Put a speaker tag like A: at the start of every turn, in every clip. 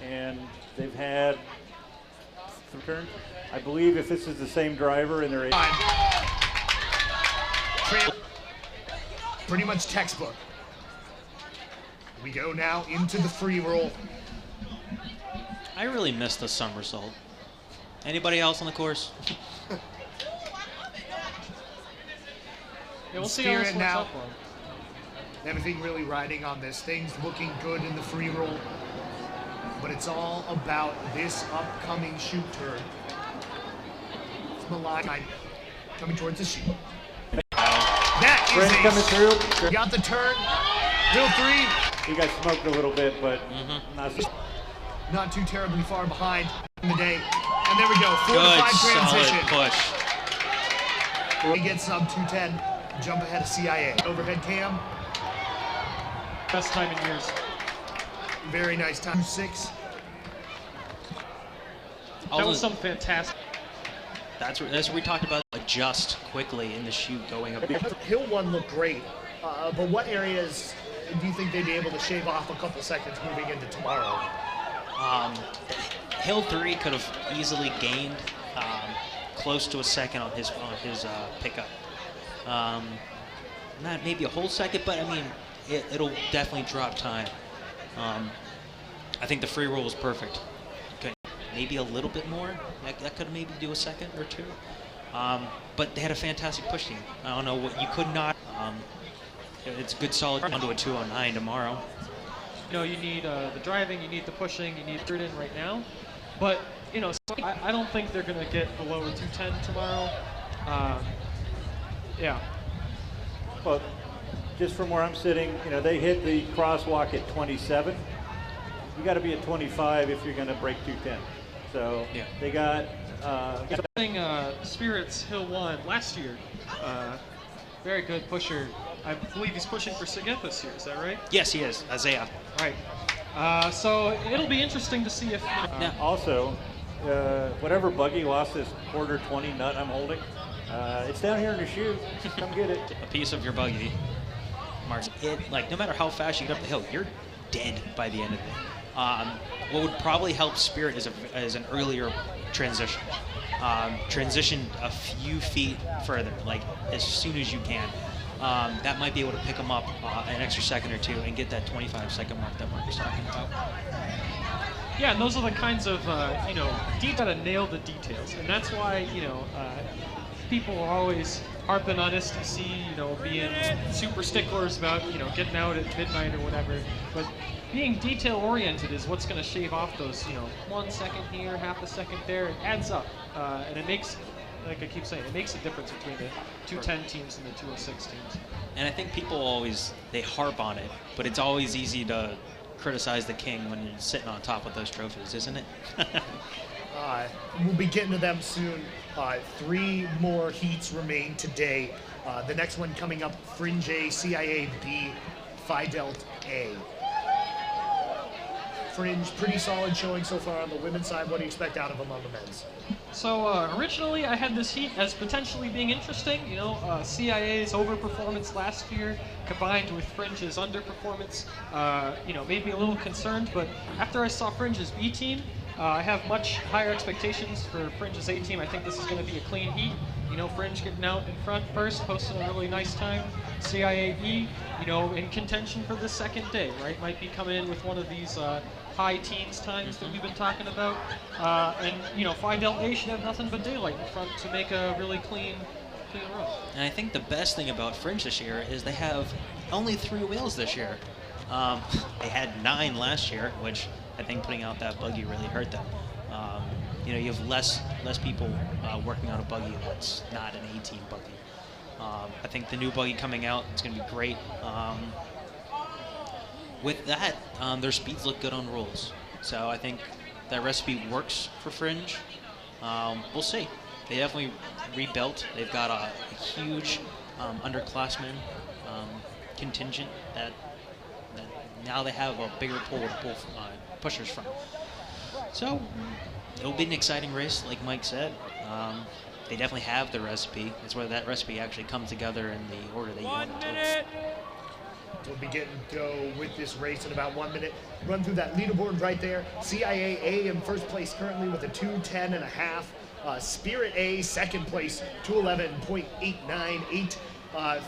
A: and they've had turns. I believe if this is the same driver and they're
B: pretty much textbook. We go now into the free roll.
C: I really missed the somersault. Anybody else on the course?
D: Yeah, we'll see how this works out for him.
B: Everything really riding on this. Things looking good in the free roll. But it's all about this upcoming shoot turn. It's Milan coming towards the shoot. That is
A: coming through.
B: Got the turn. Hill 3.
A: He got smoked a little bit, but
B: not too terribly far behind in the day. And there we go. 4 to
C: Good
B: 5 transition.
C: solid push.
B: He gets sub 210. Jump ahead of CIA. Overhead cam.
D: Best time in years.
B: Very nice time. 6.
D: That was some fantastic.
C: That's what we talked about. Adjust quickly in the shoot going up.
B: Hill 1 looked great, but what areas do you think they'd be able to shave off a couple seconds moving into tomorrow?
C: Hill 3 could have easily gained close to a second on his pickup. Not maybe a whole second, but I mean, it'll definitely drop time. I think the free roll was perfect. Okay, maybe a little bit more. That could maybe do a second or two. But they had a fantastic push team. I don't know what you could not. It's a good solid onto a 209 tomorrow.
D: You know, you need the driving, you need the pushing, you need it in right now. But you know, I don't think they're going to get below a 210 tomorrow. Yeah.
A: Well, just from where I'm sitting, you know, they hit the crosswalk at 27. You got to be at 25 if you're going to break 210. So
C: yeah.
A: They got.
D: Spirits Hill 1 last year. Very good pusher. I believe he's pushing for Sigith this year. Is that right?
C: Yes, he is. Isaiah.
D: Right. So it'll be interesting to see if.
A: Also, whatever Buggy lost this quarter 20 nut I'm holding, it's down here in the chute. Come get it.
C: A piece of your buggy, Marks. Like no matter how fast you get up the hill, you're dead by the end of it. What would probably help Spirit is an earlier transition. Transition a few feet further, like as soon as you can. That might be able to pick them up an extra second or two and get that 25-second mark that Mark was talking about.
D: Yeah, and those are the kinds of, you know, you gotta nail the details. And that's why, you know, people are always harping on STC, you know, being super sticklers about, you know, getting out at midnight or whatever. But being detail-oriented is what's going to shave off those, you know, 1 second here, half a second there. It adds up, and it makes, like I keep saying, it makes a difference between the 210 teams and the 206 teams. And
C: I think people always, they harp on it, but it's always easy to criticize the king when you're sitting on top of those trophies, isn't it?
B: We'll be getting to them soon. 3 more heats remain today. The next one coming up, Fringe A, CIA B, Phi Delta A. Fringe, pretty solid showing so far on the women's side. What do you expect out of them on the men's?
D: So originally I had this heat as potentially being interesting. You know, CIA's overperformance last year combined with Fringe's underperformance, you know, made me a little concerned. But after I saw Fringe's B team, I have much higher expectations for Fringe's A team. I think this is going to be a clean heat. You know, Fringe getting out in front first, posting a really nice time. CIA-B, you know, in contention for the second day, right? Might be coming in with one of these high teens times that we've been talking about. And, you know, Phi Delta A should have nothing but daylight in front to make a really clean run.
C: And I think the best thing about Fringe this year is they have only 3 wheels this year. They had 9 last year, which I think putting out that buggy really hurt them. You know, you have less people working on a buggy that's not an A-team buggy. I think the new buggy coming out, it's going to be great. With that, their speeds look good on rules. So I think that recipe works for Fringe. We'll see. They definitely rebuilt. They've got a huge underclassmen contingent that now they have a bigger pool to pull pushers from. So it'll be an exciting race, like Mike said. They definitely have the recipe. It's whether that recipe actually comes together in the order that you want it to.
B: We'll be getting to go with this race in about 1 minute. Run through that leaderboard right there. CIA A in first place currently with a 2:10.5. Spirit A second place, 2:11.898.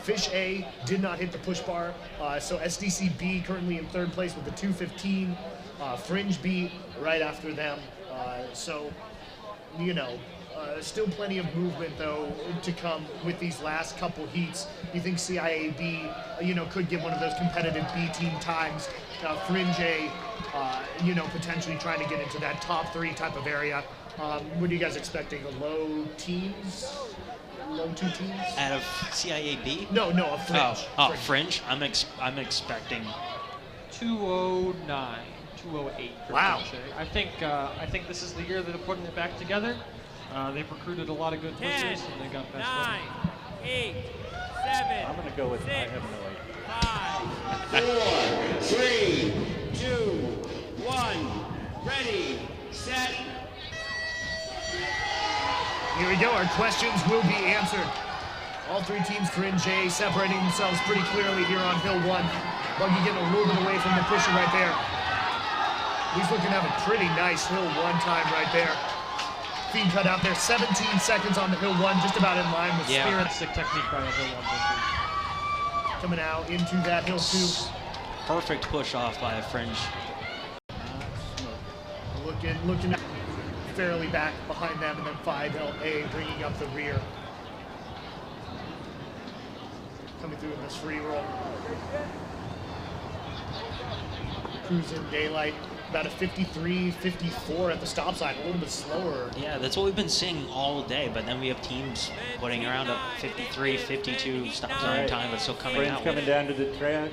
B: Fish A did not hit the push bar, so SDC B currently in third place with a 2:15. Fringe B right after them. So, you know, still plenty of movement though to come with these last couple heats. You think CIA B, you know, could get one of those competitive B team times. Fringe A, you know, potentially trying to get into that top 3 type of area. What are you guys expecting? A low teens? Low 2 teens?
C: Out of CIAB?
B: No, a Fringe.
C: Fringe. I'm expecting
D: 209, 208. for
B: Wow.
D: French A. I think this is the year that they're putting it back together. They've recruited a lot of good pushers, and they got best
E: 9, 8, 7.
A: I'm going to go with, I have no idea.
E: 5, 4, 3, 2, 1. Ready, set.
B: Here we go, our questions will be answered. All 3 teams, Fringe A, separating themselves pretty clearly here on Hill 1. Buggy getting a little bit away from the pusher right there. He's looking to have a pretty nice Hill 1 time right there. Feed cut out there, 17 seconds on the Hill 1, just about in line with Spirit.
D: Sick technique by the Hill 1 pusher.
B: Coming out into that Hill 2.
C: perfect push off by a Fringe.
B: Looking fairly back behind them, and then 5LA bringing up the rear. Coming through in this free roll. Cruising daylight, about a 53, 54 at the stop sign, a little bit slower.
C: Yeah, that's what we've been seeing all day, but then we have teams putting around a 53, 52 stop sign time, but still coming
A: Fringe
C: out.
A: coming down to the track.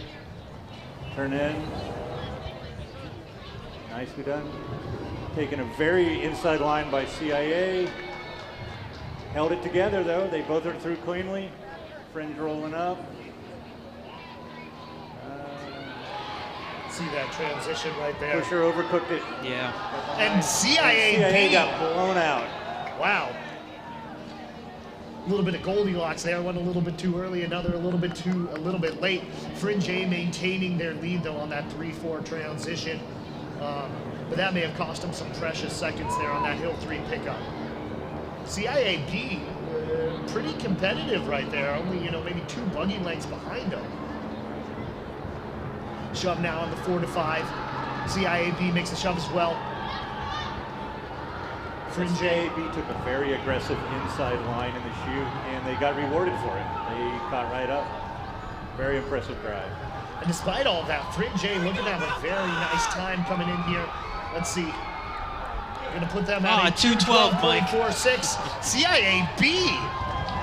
A: Turn in. Nicely done. Taking a very inside line by CIA. Held it together though. They both are through cleanly. Fringe rolling up.
B: See that transition right there.
A: Pusher overcooked it.
C: Yeah.
B: And CIA
A: got blown out.
B: Wow. A little bit of Goldilocks there, one a little bit too early, another a little bit late. Fringe A maintaining their lead though on that 3-4 transition. But that may have cost them some precious seconds there on that Hill 3 pickup. CIAB, pretty competitive right there, only, maybe 2 buggy lengths behind them. Shove now on the 4-5. CIAB makes the shove as well. Fringe A
A: CIAB took a very aggressive inside line in the chute, and they got rewarded for it. They caught right up. Very impressive drive.
B: And despite all of that, Fringe A looking to have a very nice time coming in here. Let's see. We're going to put them at
C: 2:12, Mike.
B: 4.46. CIAB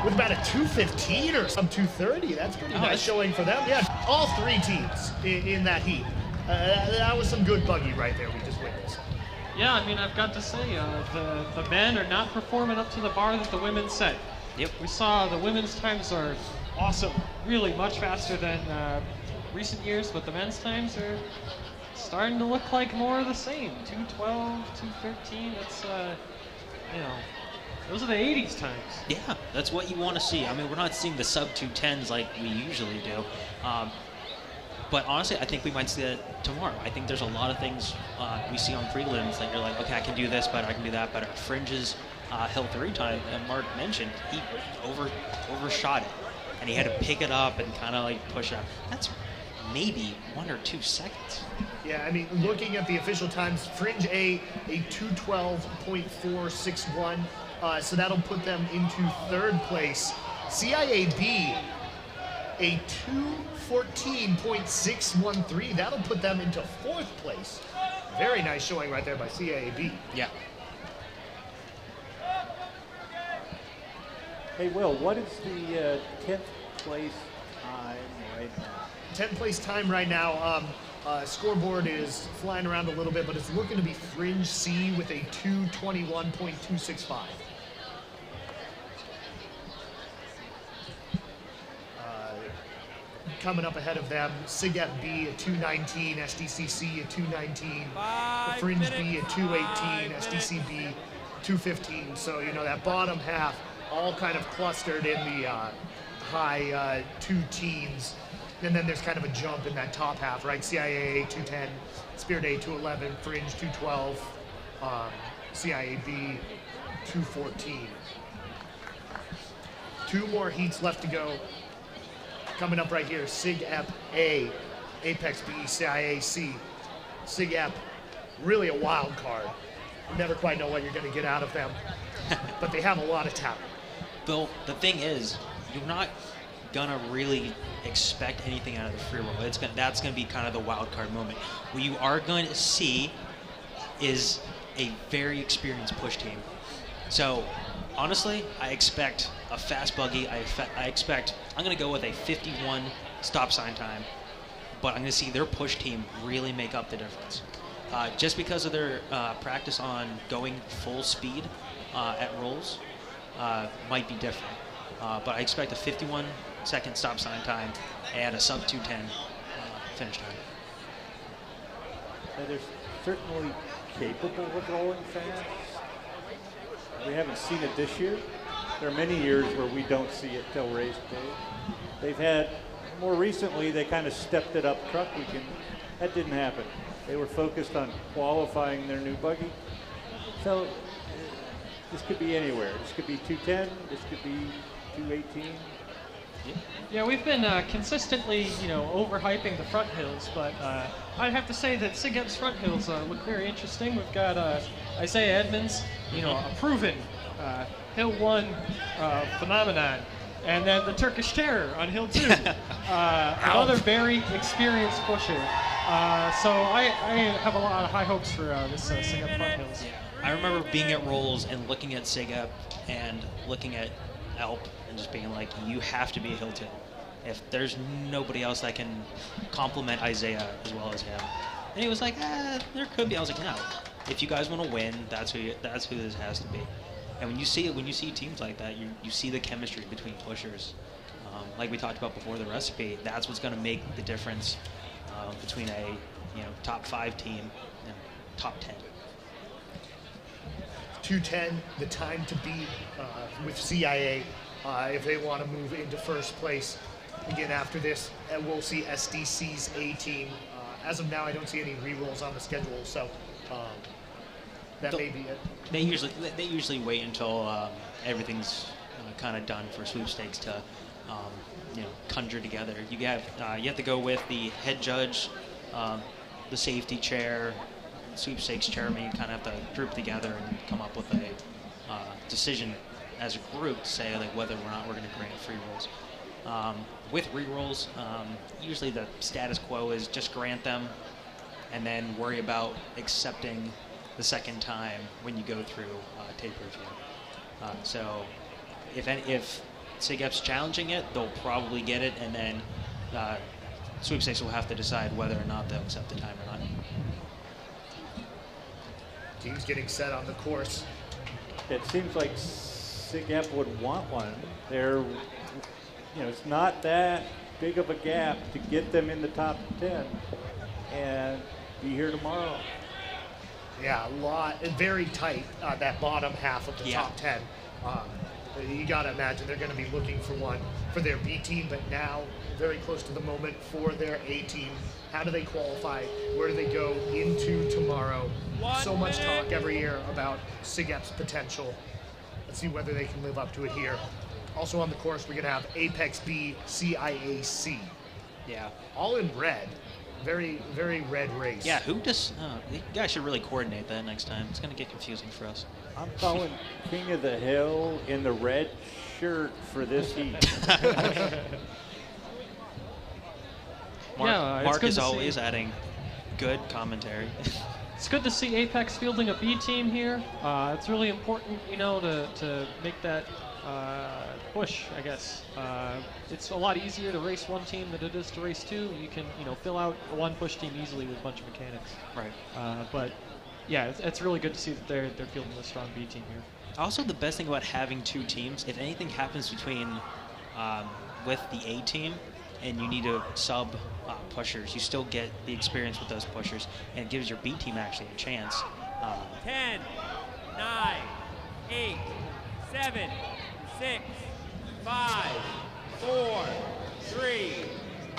B: with about a 2:15 or some 2:30. That's pretty nice showing for them. Yeah, all 3 teams in that heat. That was some good buggy right there we just witnessed.
D: Yeah, I mean, I've got to say, the men are not performing up to the bar that the women set.
C: Yep.
D: We saw the women's times are awesome, really much faster than recent years, but the men's times are starting to look like more of the same. 2:12, 2:13. That's those are the 80s times.
C: Yeah, that's what you want to see. I mean, we're not seeing the sub 210s like we usually do. But honestly, I think we might see that tomorrow. I think there's a lot of things we see on prelims that you're like, okay, I can do this better, I can do that better. Fringe's Hill 3 time, and Mark mentioned, he overshot it. And he had to pick it up and kind of like push it up. That's maybe 1 or 2 seconds.
B: Yeah, I mean, looking at the official times, Fringe A 2:12.461, so that'll put them into 3rd place. CIAB a 2:14.613, that'll put them into 4th place. Very nice showing right there by CIAB.
C: Yeah.
A: Hey, Will, what is the 10th place time right now?
B: 10th place time right now. Scoreboard is flying around a little bit, but it's looking to be Fringe C with a 2:21.265. Coming up ahead of them, SIGEP B at 2:19, SDCC at 2:19, the Fringe B at 2:18, SDCB 2:15. So, that bottom half all kind of clustered in the high 2 teens. And then there's kind of a jump in that top half, right? CIA 210, Spirit A 211, Fringe 212, CIA B 214. 2 more heats left to go. Coming up right here, Sig Ep A, Apex B, CIA C. Sig Ep, really a wild card. You never quite know what you're going to get out of them, but they have a lot of talent.
C: Bill, the thing is, you're not gonna really expect anything out of the free roll. That's gonna be kind of the wild card moment. What you are going to see is a very experienced push team. So honestly, I expect a fast buggy. I'm gonna go with a 51 stop sign time, but I'm gonna see their push team really make up the difference. Just because of their practice on going full speed at rolls might be different. But I expect a 51-second stop sign time and a sub 210 finish time.
A: They're certainly capable of rolling fast. We haven't seen it this year. There are many years where we don't see it till race day. They've had, more recently, they kind of stepped it up truck weekend. That didn't happen. They were focused on qualifying their new buggy. So this could be anywhere. This could be 210. This could be 218.
D: Yeah, we've been consistently, overhyping the front hills, but I'd have to say that Sig Ep's front hills look very interesting. We've got Isaiah Edmonds, a proven Hill 1 phenomenon, and then the Turkish Terror on Hill 2, another very experienced pusher. So I have a lot of high hopes for this Sig Ep front hills.
C: I remember being at Rolls and looking at Sig Ep and looking at Alp and just being like, you have to be a Hill 2. If there's nobody else that can complement Isaiah as well as him. And he was like, there could be. I was like, no. If you guys want to win, that's who this has to be. And when you see teams like that, you see the chemistry between pushers. Like we talked about before, the recipe. That's what's going to make the difference between a top 5 team and top 10.
B: 210, the time to beat with CIA if they want to move into first place. Again, after this, we'll see SDC's A team. As of now, I don't see any re-rolls on the schedule, so that may be it.
C: They usually wait until everything's kind of done for sweepstakes to conjure together. You have to go with the head judge, the safety chair, sweepstakes chairman. You kind of have to group together and come up with a decision as a group to say like whether or not we're going to grant free rolls. With re-rolls, usually the status quo is just grant them and then worry about accepting the second time when you go through tape review. So if Sig Ep's challenging it, they'll probably get it, and then sweepstakes will have to decide whether or not they'll accept the time or not.
B: Team's getting set on the course.
A: It seems like Sig Ep would want one. They're, it's not that big of a gap to get them in the top 10 and be here tomorrow.
B: Yeah, very tight, that bottom half of the top 10. You got to imagine they're going to be looking for one for their B team, but now very close to the moment for their A team. How do they qualify? Where do they go into tomorrow? So much talk every year about Sig Ep's potential. Let's see whether they can live up to it here. Also on the course, we're going to have Apex B, CIAC.
C: Yeah.
B: All in red. Very, very red race.
C: Yeah, you guys should really coordinate that next time. It's going to get confusing for us.
A: I'm calling King of the Hill in the red shirt for this heat.
C: Mark is always adding good commentary.
D: It's good to see Apex fielding a B team here. It's really important, to make that push, I guess. It's a lot easier to race one team than it is to race two. You can, fill out one push team easily with a bunch of mechanics.
C: Right.
D: But yeah, it's really good to see that they're fielding a strong B team here.
C: Also, the best thing about having two teams, if anything happens between with the A team and you need to sub pushers, you still get the experience with those pushers, and it gives your B team actually a chance.
E: 10, 9, 8, 7, 6, 5, 4, 3,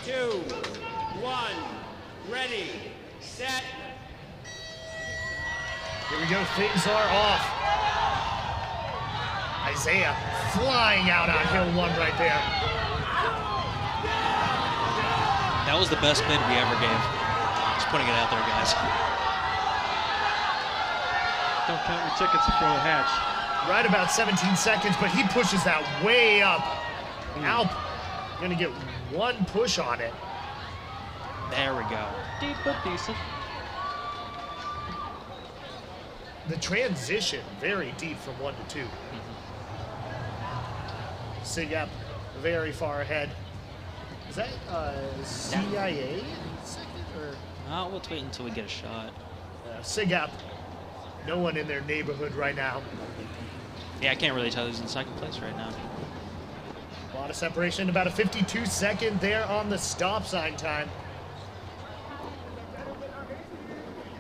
E: 2, 1, ready, set.
B: Here we go, things are off. Isaiah flying out on hill 1 right there.
C: That was the best bid we ever gave. Just putting it out there, guys.
D: Don't count your chickens before they hatch.
B: Right about 17 seconds, but he pushes that way up. Alp gonna get 1 push on it.
C: There we go.
D: Deep but decent.
B: The transition very deep from 1 to 2. Sigap very far ahead. Is that CIA second or?
C: We'll wait until we get a shot.
B: Sigap, no one in their neighborhood right now.
C: Yeah, I can't really tell who's in second place right now.
B: A lot of separation, about a 52-second there on the stop sign time.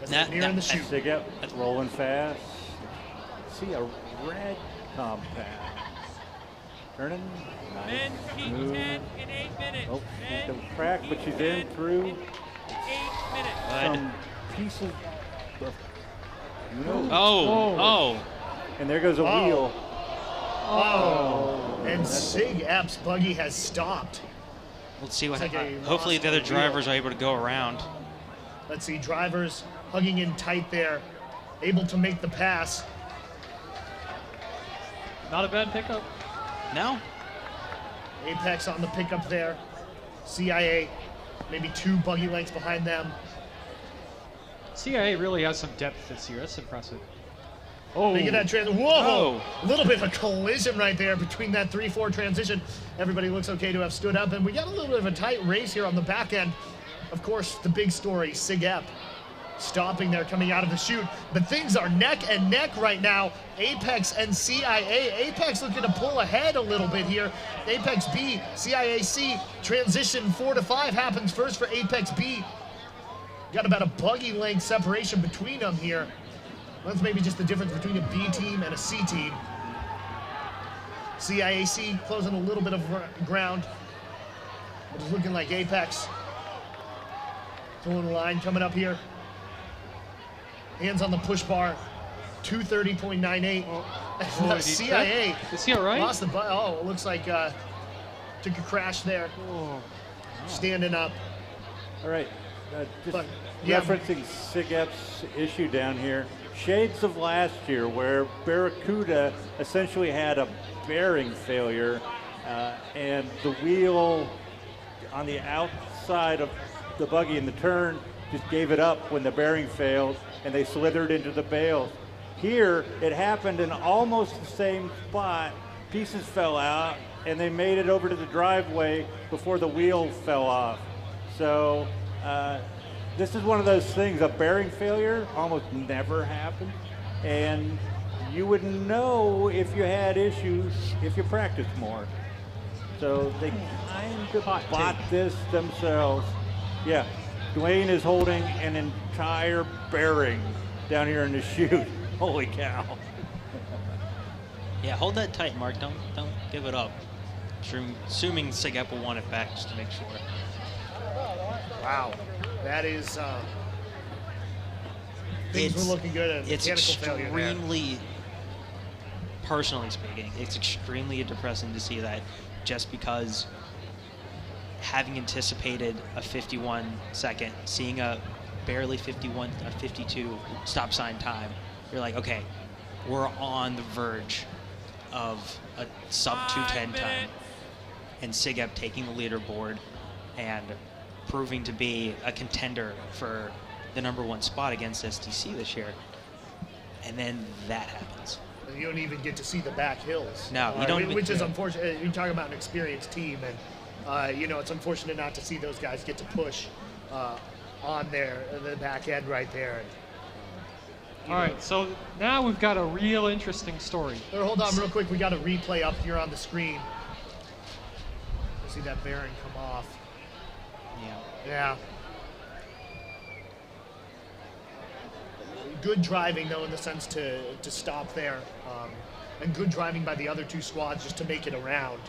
B: Nearing the chute.
A: Sigap rolling fast. See a red compact. Turning.
E: Men
A: Nice.
E: keep
A: Smooth.
E: 10 in 8 minutes.
A: Oh,
E: Men
A: the crack, but she's in through
E: 8 minutes.
A: some pieces of,
C: Oh.
A: and there goes a wheel.
B: Oh. And Sigap's buggy has stopped.
C: Let's see what
B: It's like
C: happens.
B: a
C: Hopefully the other
B: lost wheel.
C: drivers are able to go around.
B: Let's see, drivers hugging in tight there, able to make the pass.
D: Not a bad pickup.
C: No?
B: Apex on the pickup there. CIA, maybe 2 buggy lengths behind them.
D: CIA really has some depth this year. That's impressive. Oh,
B: Look at that transition. Whoa!
C: Oh.
B: A little bit of a collision right there between that 3-4 transition. Everybody looks okay to have stood up, and we got a little bit of a tight race here on the back end. Of course, the big story, Sigap stopping there coming out of the chute. But things are neck and neck right now. Apex and CIA. Apex looking to pull ahead a little bit here. Apex B, CIA C. Transition 4 to 5 happens first for Apex B. Got about a buggy length separation between them here. That's maybe just the difference between a B team and a C team. CIAC closing a little bit of ground. It's looking like Apex pulling the line coming up here. Hands on the push bar. 230.98.
D: Oh,
B: CIA
D: is he all right?
B: lost the button. Oh, it looks like took a crash there.
D: Oh.
B: Standing up.
A: All right, just
B: But, yeah.
A: referencing Sigap's issue down here, shades of last year where Barracuda essentially had a bearing failure and the wheel on the outside of the buggy in the turn just gave it up when the bearing failed and they slithered into the bales. Here, it happened in almost the same spot. Pieces fell out and they made it over to the driveway before the wheel fell off. So this is one of those things, a bearing failure almost never happens. And you would know if you had issues if you practiced more. So they kind of bought this themselves. Yeah, Dwayne is holding an entire bearing down here in the chute. Holy cow.
C: Yeah, hold that tight, Mark. Don't give it up. Assuming Sigap will want it back just to make sure.
B: Wow, that is things were looking good at
C: It's
B: mechanical failure there.
C: extremely, personally speaking, it's extremely depressing to see that just because having anticipated a 51 second, seeing a barely 52 stop sign time, you're like, okay, we're on the verge of a sub 210 time. And Sigap taking the leaderboard and proving to be a contender for the #1 spot against STC this year. And then that happens.
B: And you don't even get to see the back hills.
C: No, you don't even-
B: Which is unfortunate. You talk about an experienced team, and it's unfortunate not to see those guys get to push on the back end right there.
D: All right, so now we've got a real interesting story.
B: Hold on real quick. We got a replay up here on the screen. See that bearing come off. Yeah. Good driving, though, in the sense to stop there. And good driving by the other two squads just to make it around.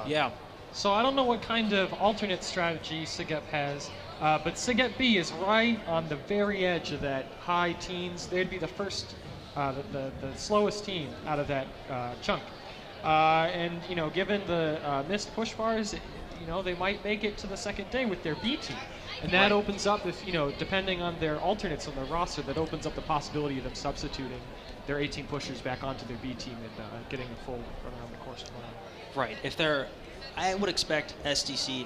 C: Yeah.
D: So I don't know what kind of alternate strategy SIGEP has, but SIGEP B is right on the very edge of that high teens. They'd be the first, the slowest team out of that chunk. And given the missed push bars, they might make it to the second day with their B team. And that opens up, if depending on their alternates on the roster, that opens up the possibility of them substituting their 18 pushers back onto their B team and getting a full run around the course tomorrow.
C: Right. I would expect SCC.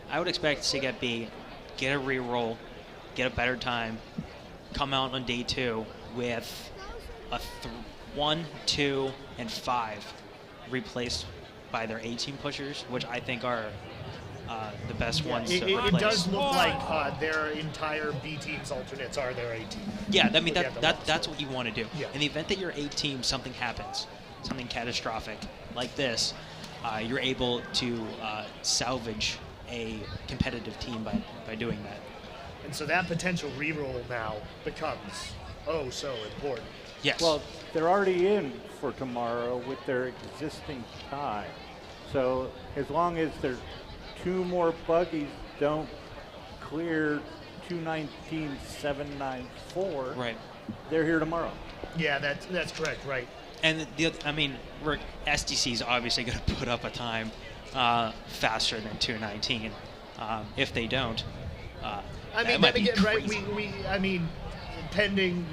C: I would expect SIGEP B get a re-roll, get a better time, come out on day 2 with a 1, 2, and 5 replaced by their 18 pushers, which I think are the best ones to replace.
B: It does look like their entire B team's alternates are their A team.
C: Yeah, I mean that's what you want to do.
B: Yeah.
C: In the event that your A team something happens, something catastrophic like this, you're able to salvage a competitive team by doing that.
B: And so that potential reroll now becomes so important.
C: Yes.
A: Well, they're already in for tomorrow with their existing tie. So as long as their 2 more buggies don't clear 2:19.794,
C: right.
A: they're here tomorrow.
B: Yeah, that's correct, right.
C: And SDC is obviously going to put up a time faster than 2:19. If they don't, that might be crazy.
B: Pending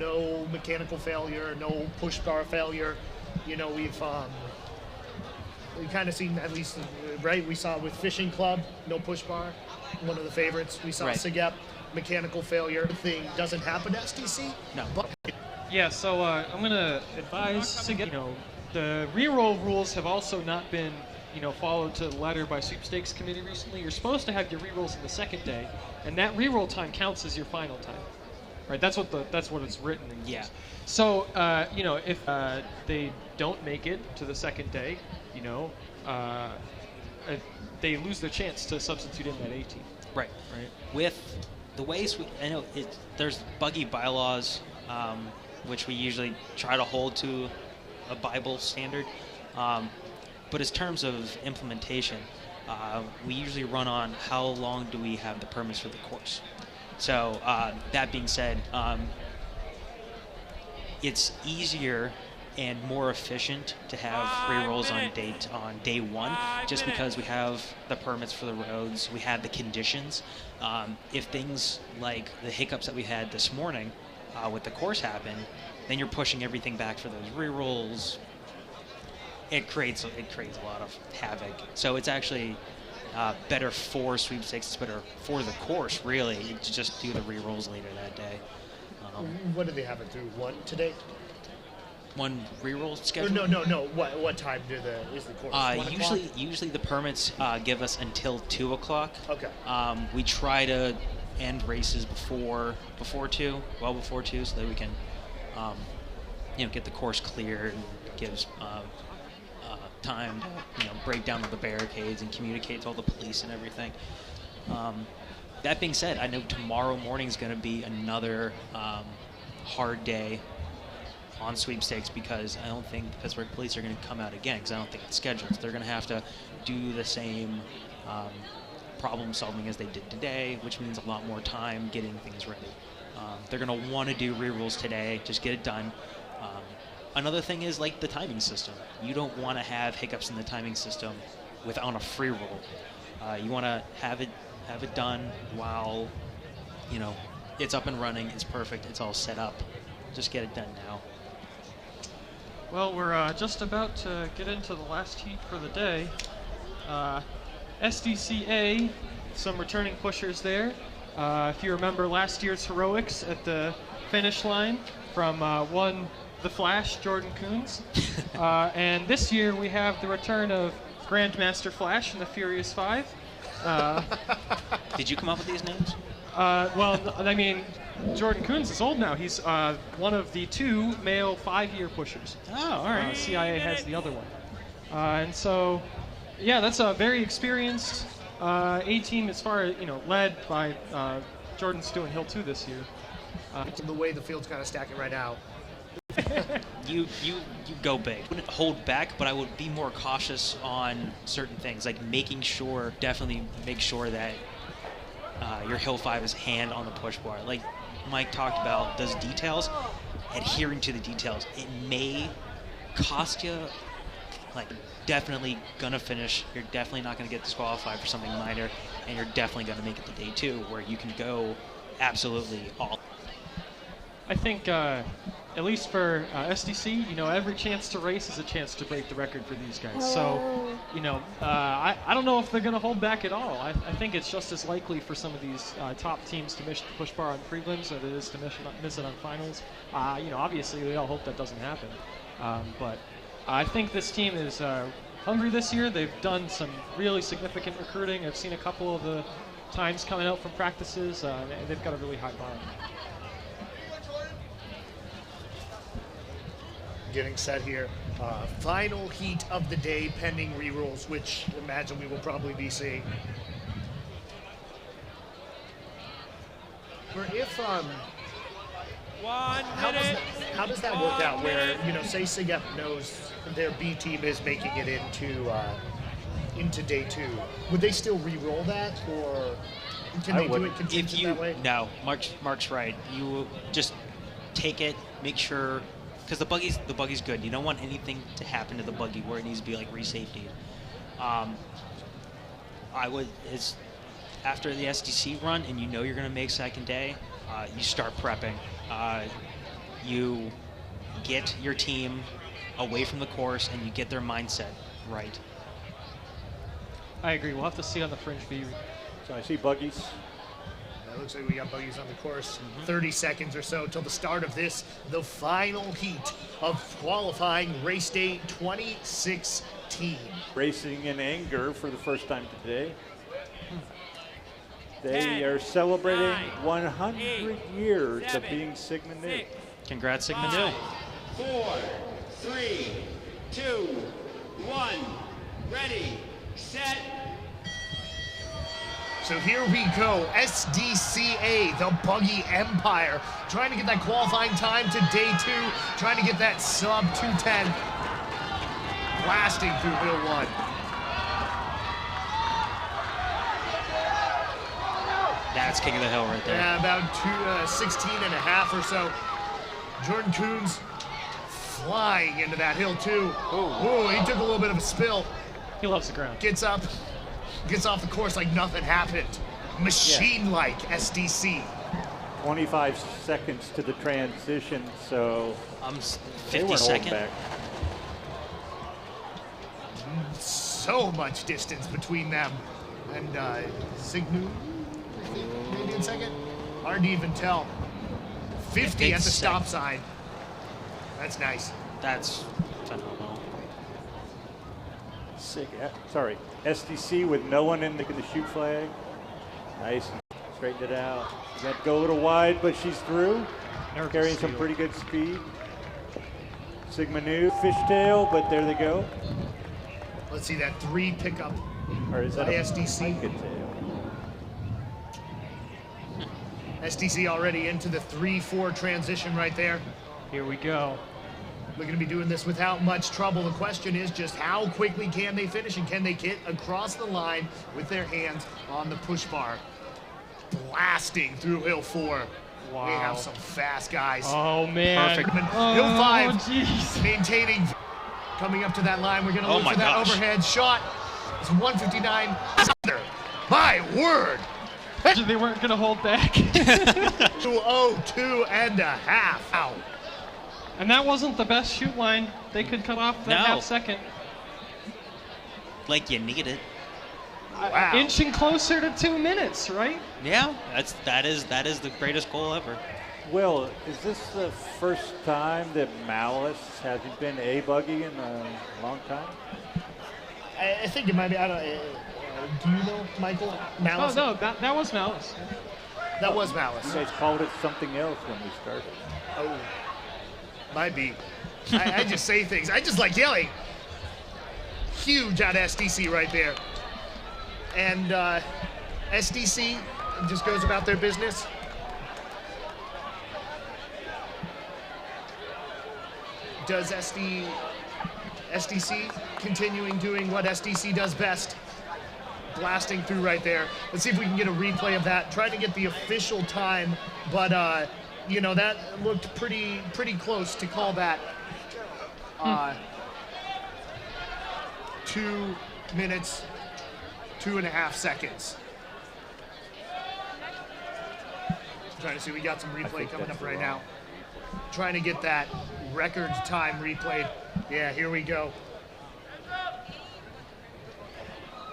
B: no mechanical failure, no push bar failure, we've kind of seen, at least we saw with Fishing Club, no push bar, one of the favorites. We saw SIGEP, mechanical failure. Thing doesn't happen to SDC.
C: No.
B: But
D: Yeah, so I'm going to advise SIGEP, the reroll rules have also not been, followed to the letter by Sweepstakes Committee recently. You're supposed to have your rerolls in the second day, and that reroll time counts as your final time. Right, that's what it's written in.
C: Yeah.
D: So, if they don't make it to the second day, they lose their chance to substitute in that 18.
C: Right.
D: Right.
C: With the ways I know there's buggy bylaws, which we usually try to hold to a Bible standard, but as terms of implementation, we usually run on how long do we have the permits for the course. So that being said, it's easier and more efficient to have rerolls on day 1, just because we have the permits for the roads, we have the conditions. If things like the hiccups that we had this morning with the course happen, then you're pushing everything back for those rerolls. It creates a lot of havoc. So it's actually better for sweepstakes. It's better for the course, really, to just do the re-rolls later that day.
B: What do they have it through? 1 today?
C: 1 re-roll schedule?
B: No. What time is the course? 1 o'clock?
C: Usually the permits give us until 2 o'clock.
B: Okay.
C: We try to end races before 2, well before 2, so that we can, get the course cleared and gives time to break down all the barricades and communicate to all the police and everything. That being said, I know tomorrow morning is going to be another hard day on sweepstakes, because I don't think Pittsburgh police are going to come out again, because I don't think it's scheduled. So they're going to have to do the same problem solving as they did today, which means a lot more time getting things ready. They're going to want to do re-rolls today, just get it done. Another thing is like the timing system. You don't want to have hiccups in the timing system on a free roll. You want to have it done while it's up and running, it's perfect, it's all set up. Just get it done now.
D: Well, we're just about to get into the last heat for the day. SDCA, some returning pushers there. If you remember last year's heroics at the finish line from one The Flash, Jordan Coons. And this year we have the return of Grandmaster Flash and the Furious Five.
C: Did you come up with these names?
D: Well, I mean, Jordan Coons is old now. He's one of the 2 male 5-year pushers.
C: Oh, all right.
D: CIA has the other one. And so, yeah, that's a very experienced A-team as far as, led by Jordan Stu and Hill 2 this year.
B: The way the field's kind of stacking right now,
C: you go big. I wouldn't hold back, but I would be more cautious on certain things, like definitely make sure that your Hill 5 is hand on the push bar. Like Mike talked about, those details, adhering to the details. It may cost you, like, definitely gonna finish. You're definitely not gonna get disqualified for something minor, and you're definitely gonna make it to day 2 where you can go absolutely all.
D: I think, at least for SDC, every chance to race is a chance to break the record for these guys. So, I don't know if they're going to hold back at all. I think it's just as likely for some of these top teams to miss the push bar on prelims as it is to miss it on finals. Obviously, we all hope that doesn't happen. But I think this team is hungry this year. They've done some really significant recruiting. I've seen a couple of the times coming out from practices, and they've got a really high bar.
B: Getting set here. Final heat of the day, pending rerolls, which I imagine we will probably be seeing. Or if how does that work out? Where say SIGEP knows their B team is making it into day 2, would they still re-roll that, or can they do it contingent that way?
C: No, Mark's right. You just take it, make sure. Because the buggy's good. You don't want anything to happen to the buggy where it needs to be like re-safetied. After the SDC run and you're going to make second day, you start prepping. You get your team away from the course and you get their mindset right.
D: I agree. We'll have to see on the Fringe B.
A: So I see buggies.
B: It looks like we got buggies on the course. 30 seconds or so till the start of this, the final heat of qualifying race day 2016.
A: Racing in anger for the first time today. They
E: 10,
A: are celebrating
E: 9,
A: 100
E: 8,
A: years of
E: 7,
A: being Sigma Nu.
E: 6,
C: Congrats, Sigma
E: 5,
C: Nu.
E: 4, 3, 2, 1. Ready, set.
B: So here we go, SDCA, the Buggy Empire, trying to get that qualifying time to day 2, trying to get that sub 210, blasting through Hill 1.
C: That's king of the hill right there.
B: Yeah, about 16 and a half or so. Jordan Coons flying into that hill too. Oh, he took a little bit of a spill.
D: He loves the ground.
B: Gets up, gets off the course like nothing happened. Machine-like SDC.
A: 25 seconds to the transition, so they
C: 50
A: weren't holding
C: second.
A: back.
B: So much distance between them and Signu, I think, maybe in second. Hard to even tell. 50 at the stop sign. That's nice.
C: That's phenomenal.
A: Sorry, SDC with no one in the shoot flag. Nice, straightened it out. You got to go a little wide, but she's through.
D: Nervous
A: Carrying some
D: seal.
A: pretty good speed. Sigma Nu, fishtail, but there they go.
B: Let's see that 3 pickup
A: Or is that
B: by
A: a
B: SDC.
A: pike tail?
B: SDC already into the 3-4 transition right there.
D: Here we go.
B: Looking to be doing this without much trouble. The question is just how quickly can they finish and can they get across the line with their hands on the push bar. Blasting through Hill 4.
D: Wow.
B: We have some fast guys.
D: Oh, man.
C: Perfect.
B: Hill 5
D: jeez.
B: maintaining. Coming up to that line, we're going to look
C: my
B: for that
C: gosh.
B: overhead shot. It's 159. My word!
D: They weren't going to hold back.
B: 202 and a half. Ow.
D: And that wasn't the best shoot line. They could cut off that
C: No.
D: half second.
C: Like you need it.
B: Wow.
D: Inching closer to 2 minutes, right?
C: Yeah, that is the greatest goal ever.
A: Will, is this the first time that Malice hasn't been a buggy in a long time?
B: I think it might be. I don't. Do you know Michael Malice?
D: Oh, no, that was Malice.
B: That was
A: You
B: Malice.
A: guys called it something else when we started.
B: Oh, might be. I just say things. I just like yelling. Huge out SDC right there. And SDC just goes about their business. does SDC continuing doing what SDC does best? Blasting through right there. Let's see if we can get a replay of that. Trying to get the official time, but you know, that looked pretty close to call that 2 minutes, 2.5 seconds. Trying to see, we got some replay coming up right now. Trying to get that record time replayed. Yeah, here we go.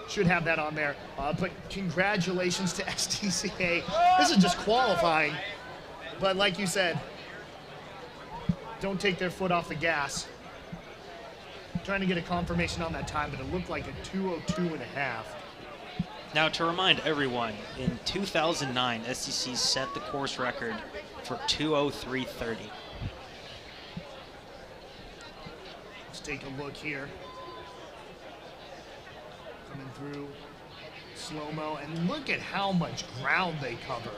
B: Should have that on there. But congratulations to SDCA. This is just qualifying. But like you said, don't take their foot off the gas. Trying to get a confirmation on that time, but it looked like a 2:02.5.
C: Now, to remind everyone, in 2009, SDC set the course record for 2:03.30.
B: Let's take a look here. Coming through slow-mo, and look at how much ground they cover.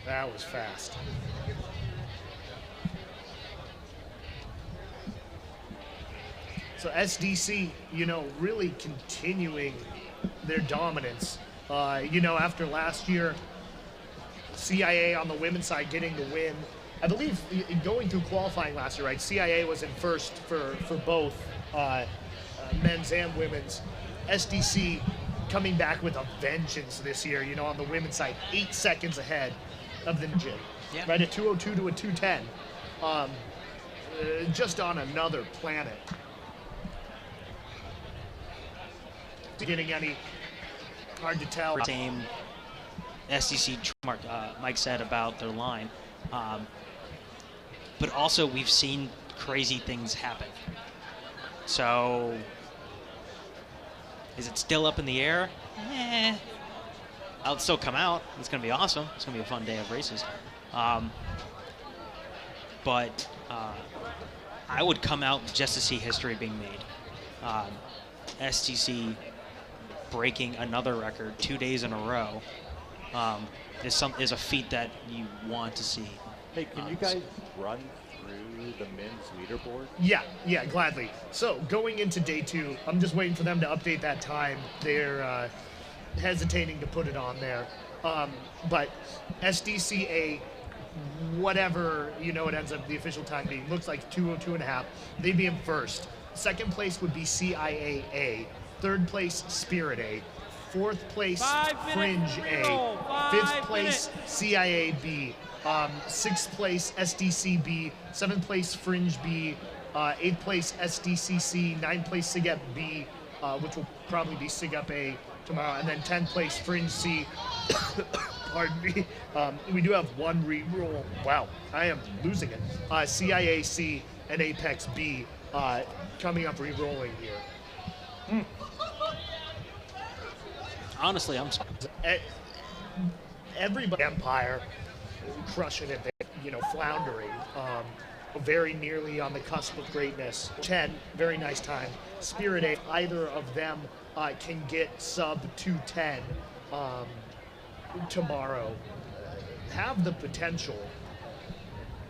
B: That was fast. So SDC, you know, really continuing their dominance. You know, after last year, CIA on the women's side getting the win. I believe going through qualifying last year, right? CIA was in first for both men's and women's. SDC coming back with a vengeance this year, you know, on the women's side, 8 seconds ahead of the gym.
C: Yeah.
B: Right, a 2:02 to a 2:10. Just on another planet. Getting any, hard to tell.
C: Same SDC trademark Mike said about their line. But also, we've seen crazy things happen. So, is it still up in the air? I'll still come out. It's going to be awesome. It's going to be a fun day of races. But I would come out just to see history being made. STC breaking another record 2 days in a row is a feat that you want to see.
A: Hey, can you guys run through the men's leaderboard?
B: Yeah, gladly. So going into day 2, I'm just waiting for them to update that time. They're hesitating to put it on there. But SDCA, whatever, you know, it ends up the official time being, looks like 2:02.5. They'd be in first. Second place would be CIAA. Third place, Spirit A. Fourth place, Fringe A. Fifth place, CIA B. Sixth place, SDC B. Seventh place, Fringe B. Eighth place, SDCC. Ninth place, SIGEP B, which will probably be SIGEP A tomorrow. And then 10th place, Fringe C. Pardon me. We do have one re-roll. Wow, I am losing it. CIAC and Apex B coming up re-rolling here.
C: Honestly, I'm
B: everybody Empire crushing it, you know, floundering, very nearly on the cusp of greatness. 10, very nice time. Spirit A, either of them can get sub 210 tomorrow. Have the potential.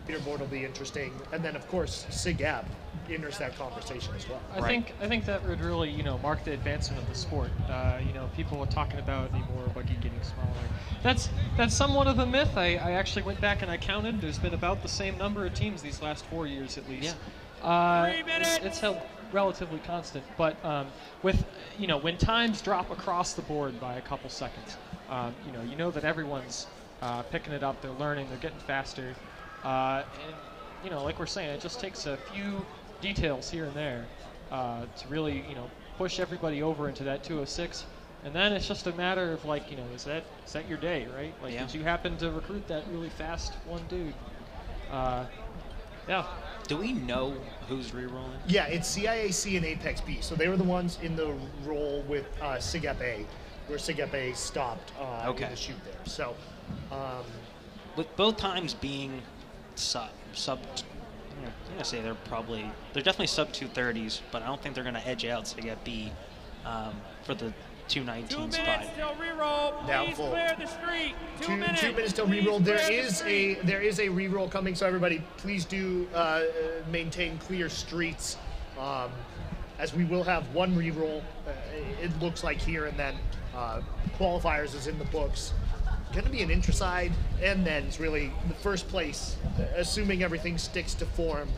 B: Leaderboard will be interesting, and then of course SIGEP enters that conversation as well.
D: I think that would really, you know, mark the advancement of the sport. You know, people are talking about the more buggy getting smaller. That's somewhat of a myth. I actually went back and I counted. There's been about the same number of teams these last 4 years at least.
C: Yeah.
D: 3 minutes. It's held relatively constant, but with, you know, when times drop across the board by a couple seconds, you know that everyone's picking it up. They're learning. They're getting faster. And you know, like we're saying, it just takes a few details here and there to really, you know, push everybody over into that 206, and then it's just a matter of, like, you know, is that your day, right? Like,
C: yeah.
D: Did you happen to recruit that really fast one dude? Yeah.
C: Do we know who's re-rolling?
B: Yeah, it's CIAC and Apex B. So they were the ones in the roll with SIGEP A, where SIGEP A stopped with the shoot there. So,
C: with both times being sub, I'm gonna say they're definitely sub 230s, but I don't think they're gonna edge out SIGEP B for the 219
E: 2
C: spot.
E: minutes till reroll. Please
B: Doubtful.
E: clear the street. 2
B: 2
E: minutes.
B: minutes till
E: Please
B: reroll. There
E: clear the
B: is
E: street.
B: a reroll coming, so everybody please do maintain clear streets, as we will have one reroll. It looks like here, and then qualifiers is in the books. Going to be an intraside, and then it's really the first place, assuming everything sticks to form.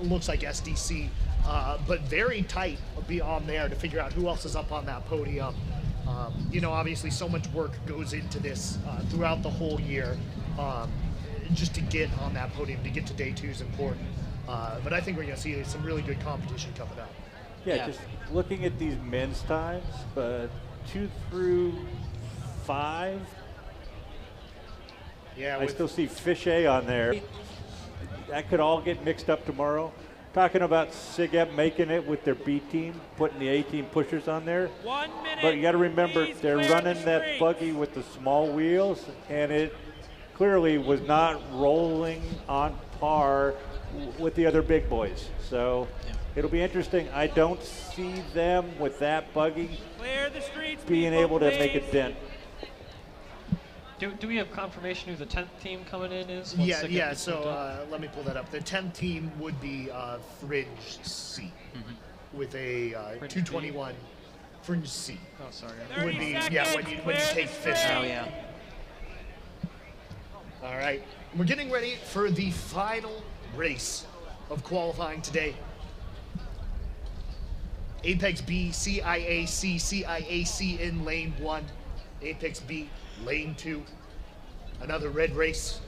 B: Looks like SDC, but very tight beyond there to figure out who else is up on that podium. You know, obviously so much work goes into this throughout the whole year, just to get on that podium, to get to day 2 is important. But I think we're going to see some really good competition coming up.
A: Yeah, just looking at these men's times, but 2 through 5,
B: Yeah,
A: I still see Fichet on there. That could all get mixed up tomorrow. Talking about SIGEP making it with their B team, putting the A team pushers on there.
E: 1 minute.
A: But you got to remember,
E: Please
A: they're
E: clear
A: running
E: the
A: that
E: street.
A: buggy with the small wheels, and it clearly was not rolling on par with the other big boys. So it'll be interesting. I don't see them with that buggy
E: Clear the streets,
A: being
E: people,
A: able to make a
E: please.
A: dent.
D: Do we have confirmation who the 10th team coming in is?
B: Yeah. So let me pull that up. The 10th team would be Fringe C, with a
D: Fringe
B: 221 Fringe C.
D: Oh, sorry.
B: Would be
E: 30
B: when you
E: seconds,
B: take
E: clear the
B: fifth.
E: street.
C: Oh, yeah.
B: All right, we're getting ready for the final race of qualifying today. Apex B, CIAC, CIAC in lane 1. Apex B, lane 2. Another red race